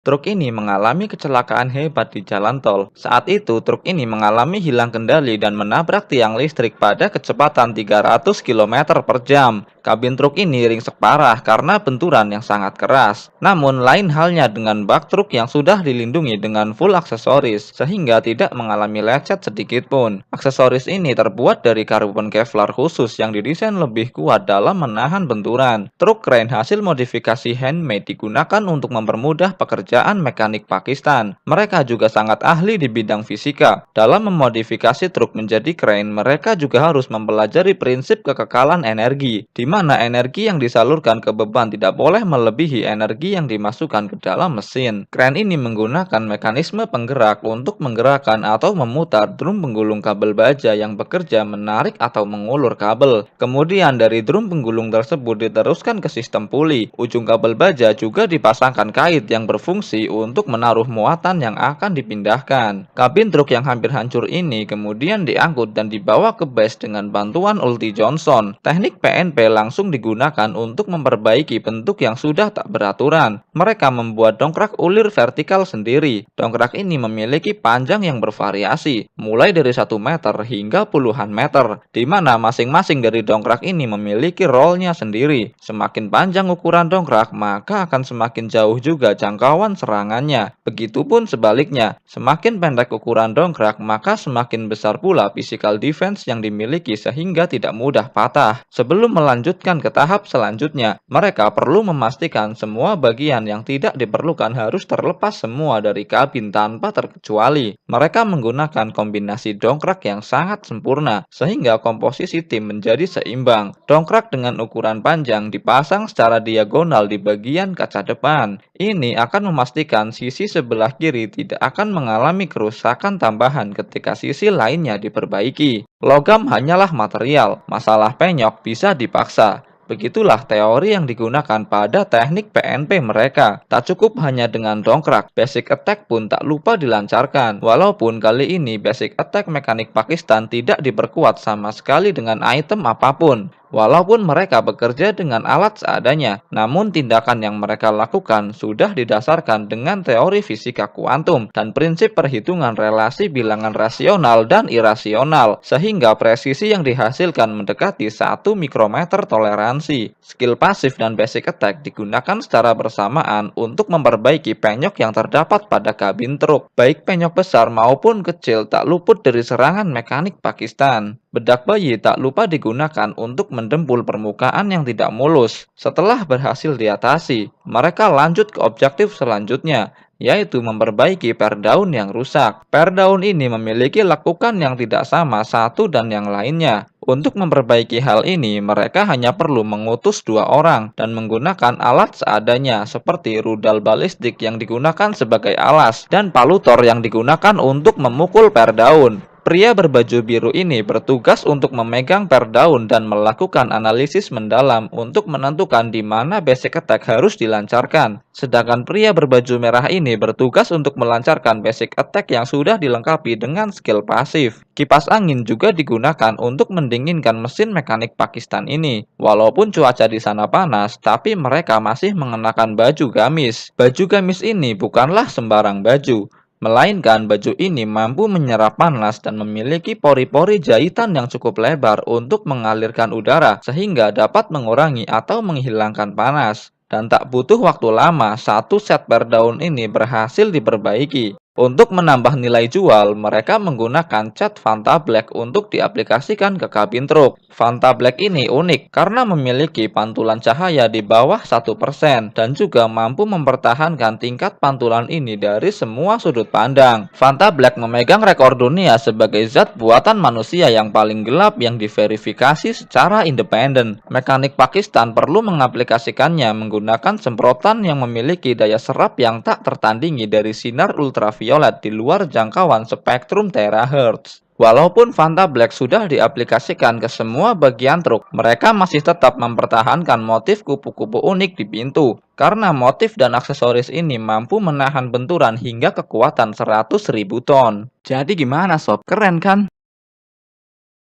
Truk ini mengalami kecelakaan hebat di jalan tol. Saat itu, truk ini mengalami hilang kendali dan menabrak tiang listrik pada kecepatan 300 km per jam. Kabin truk ini ringsek parah karena benturan yang sangat keras. Namun, lain halnya dengan bak truk yang sudah dilindungi dengan full aksesoris, sehingga tidak mengalami lecet sedikit pun. Aksesoris ini terbuat dari karbon Kevlar khusus yang didesain lebih kuat dalam menahan benturan. Truk keren hasil modifikasi handmade digunakan untuk mempermudah pekerjaan mekanik Pakistan. Mereka juga sangat ahli di bidang fisika. Dalam memodifikasi truk menjadi keren, mereka juga harus mempelajari prinsip kekekalan energi, di mana energi yang disalurkan ke beban tidak boleh melebihi energi yang dimasukkan ke dalam mesin. Kren ini menggunakan mekanisme penggerak untuk menggerakkan atau memutar drum penggulung kabel baja yang bekerja menarik atau mengulur kabel. Kemudian dari drum penggulung tersebut diteruskan ke sistem puli. Ujung kabel baja juga dipasangkan kait yang berfungsi untuk menaruh muatan yang akan dipindahkan. Kabin truk yang hampir hancur ini kemudian diangkut dan dibawa ke base dengan bantuan ulti Johnson. Teknik PNP langsung digunakan untuk memperbaiki bentuk yang sudah tak beraturan. Mereka membuat dongkrak ulir vertikal sendiri. Dongkrak ini memiliki panjang yang bervariasi, mulai dari 1 meter hingga puluhan meter, di mana masing-masing dari dongkrak ini memiliki rollnya sendiri. Semakin panjang ukuran dongkrak, maka akan semakin jauh juga jangkauan serangannya. Begitupun sebaliknya, semakin pendek ukuran dongkrak, maka semakin besar pula physical defense yang dimiliki sehingga tidak mudah patah. Sebelum melanjutkan ke tahap selanjutnya, mereka perlu memastikan semua bagian yang tidak diperlukan harus terlepas semua dari kabin tanpa terkecuali. Mereka menggunakan kombinasi dongkrak yang sangat sempurna, sehingga komposisi tim menjadi seimbang. Dongkrak dengan ukuran panjang dipasang secara diagonal di bagian kaca depan. Ini akan memastikan sisi sebelah kiri tidak akan mengalami kerusakan tambahan ketika sisi lainnya diperbaiki. Logam hanyalah material, masalah penyok bisa dipaksa. Begitulah teori yang digunakan pada teknik PNP mereka. Tak cukup hanya dengan dongkrak, basic attack pun tak lupa dilancarkan. Walaupun kali ini basic attack mekanik Pakistan tidak diperkuat sama sekali dengan item apapun. Walaupun mereka bekerja dengan alat seadanya, namun tindakan yang mereka lakukan sudah didasarkan dengan teori fisika kuantum dan prinsip perhitungan relasi bilangan rasional dan irasional, sehingga presisi yang dihasilkan mendekati 1 mikrometer toleransi. Skill pasif dan basic attack digunakan secara bersamaan untuk memperbaiki penyok yang terdapat pada kabin truk. Baik penyok besar maupun kecil tak luput dari serangan mekanik Pakistan. Bedak bayi tak lupa digunakan untuk mendempul permukaan yang tidak mulus. Setelah berhasil diatasi, mereka lanjut ke objektif selanjutnya, yaitu memperbaiki per daun yang rusak. Per daun ini memiliki lekukan yang tidak sama satu dan yang lainnya. Untuk memperbaiki hal ini, mereka hanya perlu mengutus 2 orang dan menggunakan alat seadanya seperti rudal balistik yang digunakan sebagai alas dan palutor yang digunakan untuk memukul per daun. Pria berbaju biru ini bertugas untuk memegang per daun dan melakukan analisis mendalam untuk menentukan di mana basic attack harus dilancarkan. Sedangkan pria berbaju merah ini bertugas untuk melancarkan basic attack yang sudah dilengkapi dengan skill pasif. Kipas angin juga digunakan untuk mendinginkan mesin mekanik Pakistan ini. Walaupun cuaca di sana panas, tapi mereka masih mengenakan baju gamis. Baju gamis ini bukanlah sembarang baju, melainkan baju ini mampu menyerap panas dan memiliki pori-pori jahitan yang cukup lebar untuk mengalirkan udara sehingga dapat mengurangi atau menghilangkan panas. Dan tak butuh waktu lama, 1 set per daun ini berhasil diperbaiki. Untuk menambah nilai jual, mereka menggunakan cat Vanta Black untuk diaplikasikan ke kabin truk. Vanta Black ini unik karena memiliki pantulan cahaya di bawah 1% dan juga mampu mempertahankan tingkat pantulan ini dari semua sudut pandang. Vanta Black memegang rekor dunia sebagai zat buatan manusia yang paling gelap yang diverifikasi secara independen. Mekanik Pakistan perlu mengaplikasikannya menggunakan semprotan yang memiliki daya serap yang tak tertandingi dari sinar ultraviolet di luar jangkauan spektrum terahertz. Walaupun Vanta Black sudah diaplikasikan ke semua bagian truk, mereka masih tetap mempertahankan motif kupu-kupu unik di pintu. Karena motif dan aksesoris ini mampu menahan benturan hingga kekuatan 100.000 ton. Jadi gimana sob? Keren kan?